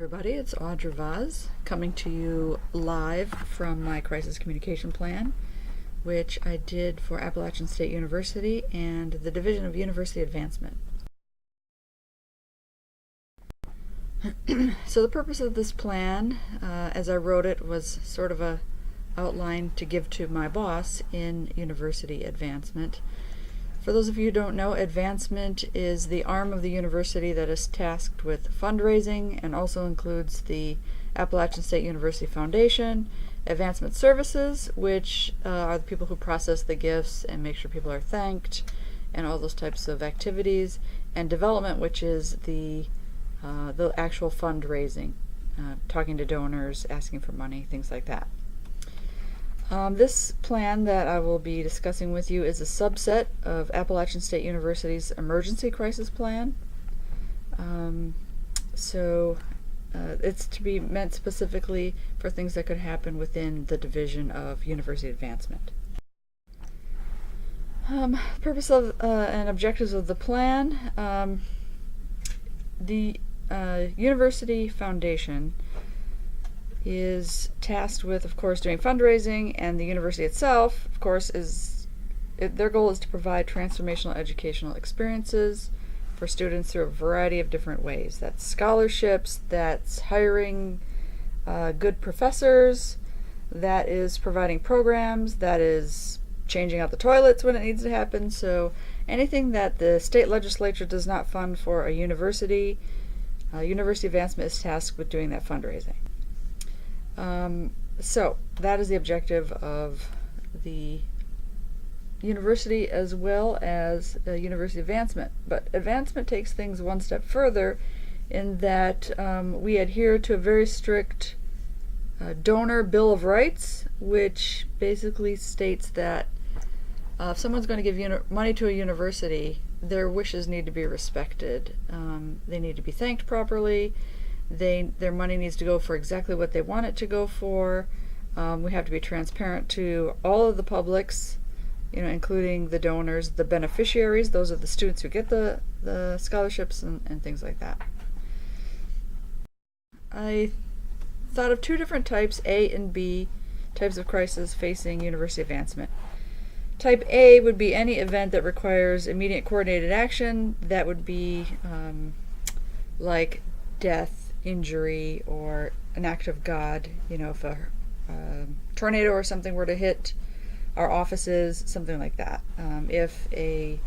Everybody, it's Audra Vaz coming to you live from my crisis communication plan, which I did for Appalachian State University and the Division of University Advancement. So the purpose of this plan, as I wrote it, was sort of a outline to give to my boss in university advancement. For those of you who don't know, advancement is the arm of the university that is tasked with fundraising and also includes the Appalachian State University Foundation, advancement services, which are the people who process the gifts and make sure people are thanked, and all those types of activities, and development, which is the actual fundraising, talking to donors, asking for money, things like that. This plan that I will be discussing with you is a subset of Appalachian State University's emergency crisis plan. It's to be meant specifically for things that could happen within the Division of University Advancement. Purpose of and objectives of the plan. The University Foundation is tasked with, of course, doing fundraising, and the university itself, of course, their goal is to provide transformational educational experiences for students through a variety of different ways. That's scholarships, that's hiring good professors, that is providing programs, that is changing out the toilets when it needs to happen. So anything that the state legislature does not fund for a university, University Advancement is tasked with doing that fundraising. So that is the objective of the university as well as university advancement. But advancement takes things one step further in that we adhere to a very strict donor bill of rights, which basically states that if someone's going to give money to a university, their wishes need to be respected. They need to be thanked properly. Their money needs to go for exactly what they want it to go for. We have to be transparent to all of the publics, including the donors, the beneficiaries. Those are the students who get the scholarships and things like that. I thought of two different types, A and B, types of crisis facing university advancement. Type A would be any event that requires immediate coordinated action. That would be like death, injury, or an act of God. If a tornado or something were to hit our offices, something like that. If a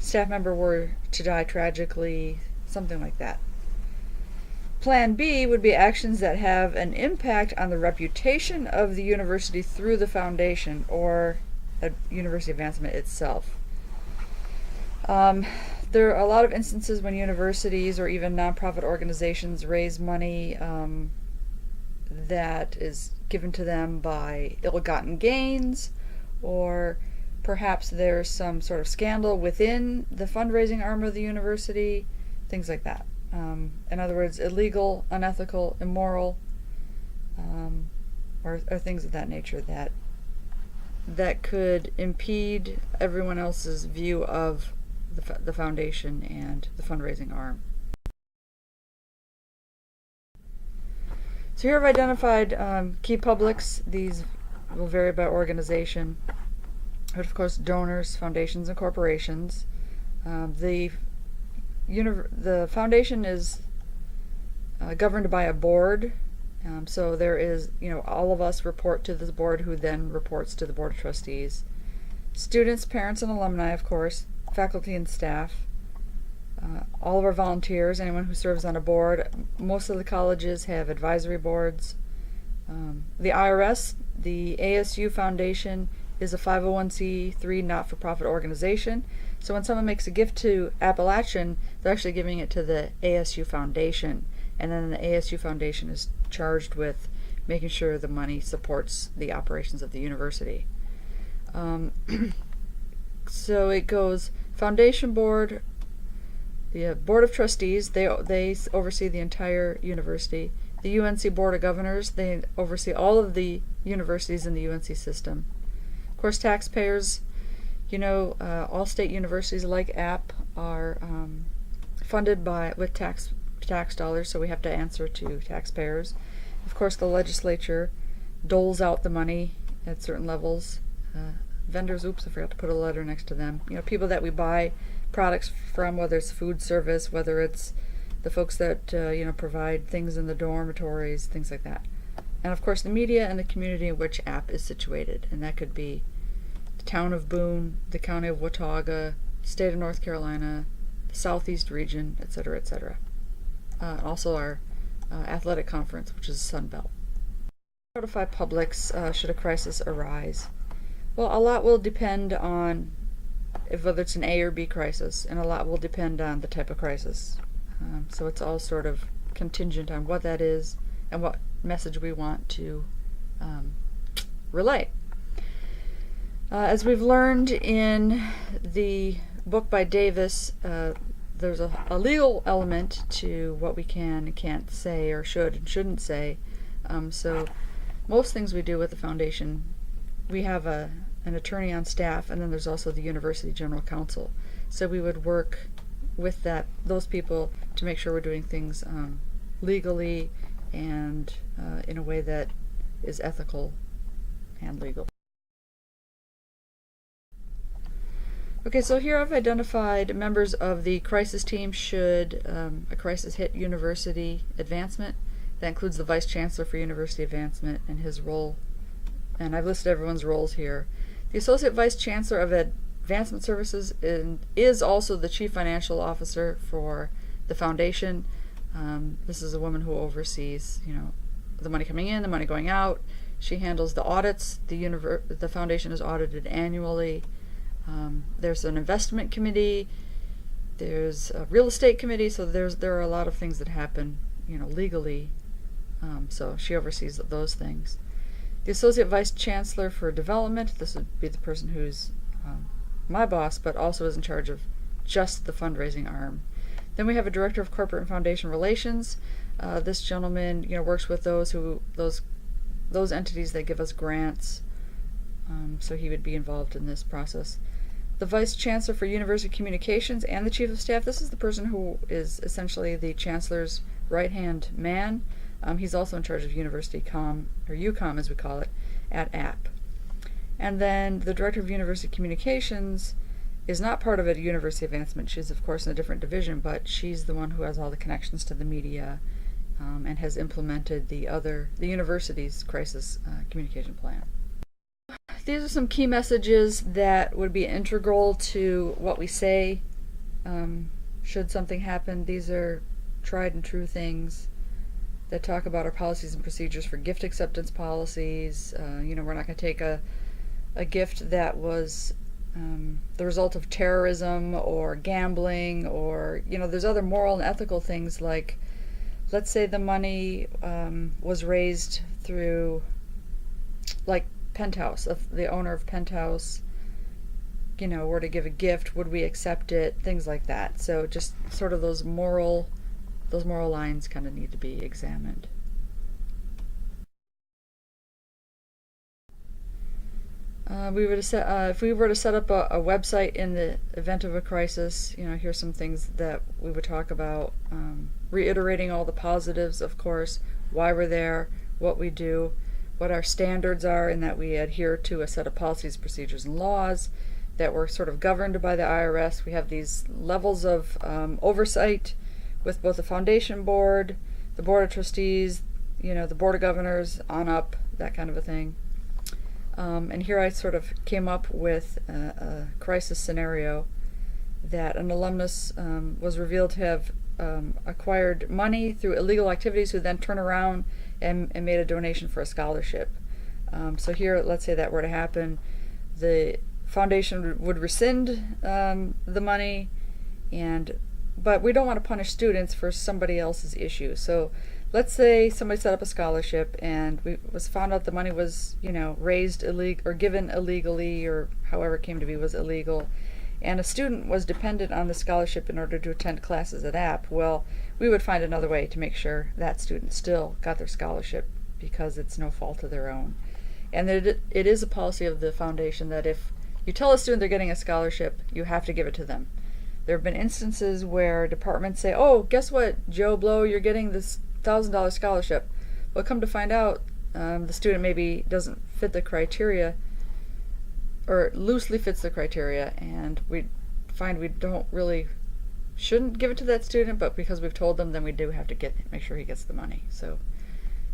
staff member were to die tragically, something like that. Plan B would be actions that have an impact on the reputation of the university through the foundation or university advancement itself. There are a lot of instances when universities or even nonprofit organizations raise money that is given to them by ill-gotten gains, or perhaps there's some sort of scandal within the fundraising arm of the university, things like that. In other words, illegal, unethical, immoral, or things of that nature that could impede everyone else's view of the foundation and the fundraising arm. So here I've identified key publics. These will vary by organization, but of course donors, foundations, and corporations. The foundation is governed by a board, so there is, all of us report to this board, who then reports to the board of trustees. Students, parents, and alumni, of course, faculty and staff, all of our volunteers, anyone who serves on a board. Most of the colleges have advisory boards. The IRS, the ASU Foundation, is a 501c3 not-for-profit organization. So when someone makes a gift to Appalachian, they're actually giving it to the ASU Foundation, and then the ASU Foundation is charged with making sure the money supports the operations of the university. So it goes foundation board, the board of trustees, they oversee the entire university. The UNC board of governors, they oversee all of the universities in the UNC system. Of course, taxpayers, all state universities like App are funded with tax dollars, so we have to answer to taxpayers. Of course, the legislature doles out the money at certain levels. Vendors, oops, I forgot to put a letter next to them. People that we buy products from, whether it's food service, whether it's the folks that provide things in the dormitories, things like that. And of course the media and the community in which app is situated, and that could be the town of Boone, the county of Watauga, state of North Carolina, the southeast region, etc., etc. Also our athletic conference, which is Sun Belt. Notify publics should a crisis arise. Well, a lot will depend on whether it's an A or B crisis, and a lot will depend on the type of crisis. So it's all sort of contingent on what that is and what message we want to relay. As we've learned in the book by Davis, there's a legal element to what we can and can't say, or should and shouldn't say. So most things we do with the foundation, we have an attorney on staff, and then there's also the university general counsel. So we would work with those people to make sure we're doing things legally and in a way that is ethical and legal. Okay, so here I've identified members of the crisis team should a crisis hit university advancement. That includes the Vice Chancellor for University Advancement and his role, and I've listed everyone's roles here. The Associate Vice Chancellor of Advancement Services is also the Chief Financial Officer for the foundation. This is a woman who oversees, the money coming in, the money going out. She handles the audits. The foundation is audited annually. There's an investment committee. There's a real estate committee. So there are a lot of things that happen, legally. So she oversees those things. The Associate Vice Chancellor for Development, this would be the person who's my boss, but also is in charge of just the fundraising arm. Then we have a Director of Corporate and Foundation Relations. This gentleman, works with those entities that give us grants. So he would be involved in this process. The Vice Chancellor for University Communications and the Chief of Staff, this is the person who is essentially the Chancellor's right-hand man. He's also in charge of University Com, or UCOM as we call it, at App. And then the Director of University Communications is not part of a University Advancement. She's of course in a different division, but she's the one who has all the connections to the media and has implemented the university's crisis communication plan. These are some key messages that would be integral to what we say should something happen. These are tried and true things that talk about our policies and procedures for gift acceptance policies. We're not going to take a gift that was the result of terrorism or gambling, or there's other moral and ethical things, like let's say the money was raised through, like Penthouse, the owner of Penthouse were to give a gift, would we accept it, things like that. So just sort of those moral lines kind of need to be examined. If we were to set up a website in the event of a crisis, here's some things that we would talk about. Reiterating all the positives, of course, why we're there, what we do, what our standards are, and that we adhere to a set of policies, procedures, and laws, that we're sort of governed by the IRS. We have these levels of oversight with both the foundation board, the board of trustees, the board of governors, on up, that kind of a thing. And here I sort of came up with a crisis scenario that an alumnus was revealed to have acquired money through illegal activities, who then turn around and made a donation for a scholarship. So here, let's say that were to happen, the foundation would rescind the money, but we don't want to punish students for somebody else's issue. So let's say somebody set up a scholarship and we was found out the money was, raised illegal or given illegally, or however it came to be was illegal, and a student was dependent on the scholarship in order to attend classes at App. Well, we would find another way to make sure that student still got their scholarship, because it's no fault of their own. And it is a policy of the foundation that if you tell a student they're getting a scholarship, you have to give it to them. There have been instances where departments say, oh, guess what, Joe Blow, you're getting this $1,000 scholarship. Well, come to find out, the student maybe doesn't fit the criteria, or loosely fits the criteria, and we find we shouldn't give it to that student, but because we've told them, then we do have to make sure he gets the money. So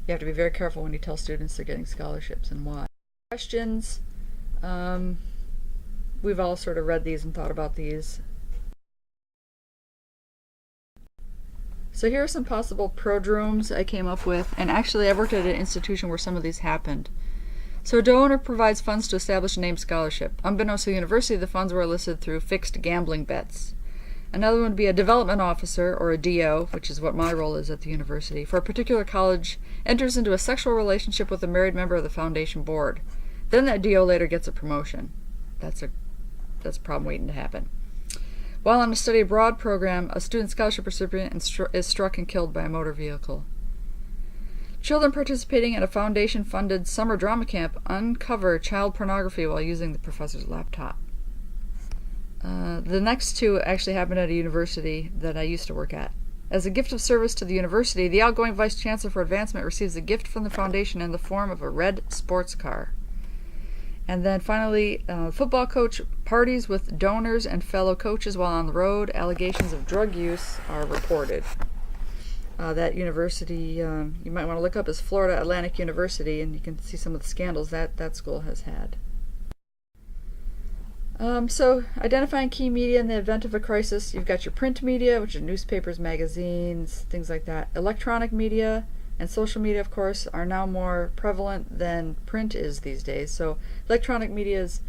you have to be very careful when you tell students they're getting scholarships and why. Questions. We've all sort of read these and thought about these. So here are some possible prodromes I came up with, and actually I've worked at an institution where some of these happened. So a donor provides funds to establish a named scholarship. Unbeknownst to the university, the funds were elicited through fixed gambling bets. Another one would be a development officer, or a DO, which is what my role is at the university, for a particular college, enters into a sexual relationship with a married member of the foundation board. Then that DO later gets a promotion. That's a problem waiting to happen. While on a study abroad program, a student scholarship recipient is struck and killed by a motor vehicle. Children participating in a foundation-funded summer drama camp uncover child pornography while using the professor's laptop. The next two actually happened at a university that I used to work at. As a gift of service to the university, the outgoing vice chancellor for advancement receives a gift from the foundation in the form of a red sports car. And then finally, football coach parties with donors and fellow coaches while on the road. Allegations of drug use are reported. That university, you might want to look up, is Florida Atlantic University, and you can see some of the scandals that school has had. So identifying key media in the event of a crisis. You've got your print media, which are newspapers, magazines, things like that. Electronic media and social media, of course, are now more prevalent than print is these days. So electronic media is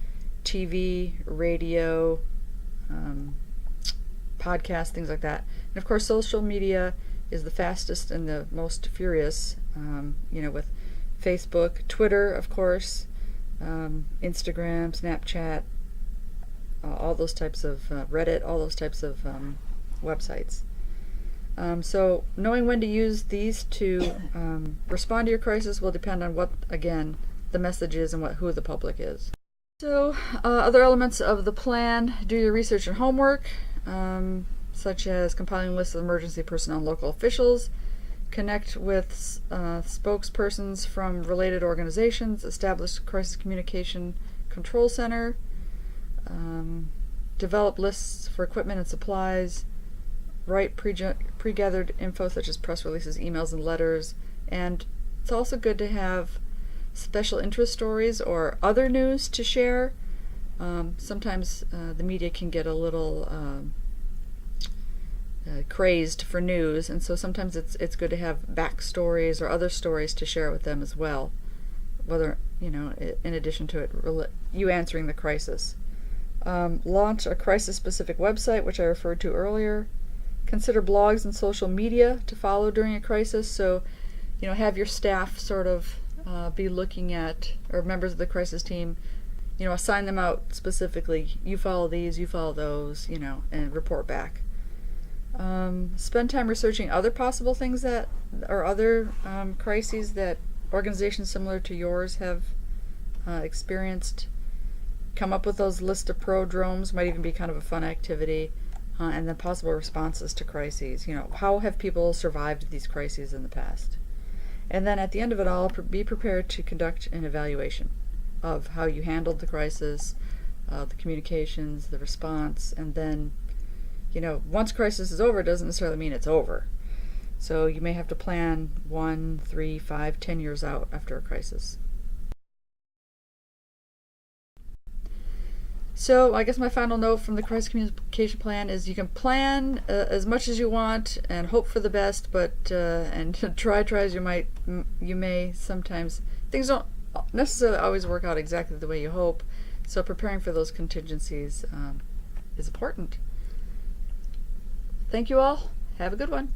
TV, radio, podcasts, things like that. And of course, social media is the fastest and the most furious, with Facebook, Twitter, of course, Instagram, Snapchat, all those types of Reddit, all those types of websites. So knowing when to use these to respond to your crisis will depend on what, again, the message is and who the public is. So other elements of the plan: do your research and homework, such as compiling lists of emergency personnel and local officials, connect with spokespersons from related organizations, establish crisis communication control center, develop lists for equipment and supplies, write pre-gathered info such as press releases, emails, and letters. And it's also good to have special interest stories or other news to share. Sometimes the media can get a little crazed for news, and so sometimes it's good to have backstories or other stories to share with them as well, whether, in addition to you answering the crisis. Launch a crisis-specific website, which I referred to earlier. Consider blogs and social media to follow during a crisis. So, have your staff sort of be looking at, or members of the crisis team, assign them out specifically. You follow these, you follow those, and report back. Spend time researching other possible things or other crises that organizations similar to yours have experienced. Come up with those list of prodromes. Might even be kind of a fun activity. And then possible responses to crises. How have people survived these crises in the past? And then at the end of it all, be prepared to conduct an evaluation of how you handled the crisis, the communications, the response, and then, once crisis is over, it doesn't necessarily mean it's over. So you may have to plan 1, 3, 5, 10 years out after a crisis. So I guess my final note from the crisis communication plan is you can plan as much as you want and hope for the best, but and try as you may sometimes things don't necessarily always work out exactly the way you hope. So preparing for those contingencies is important. Thank you all. Have a good one.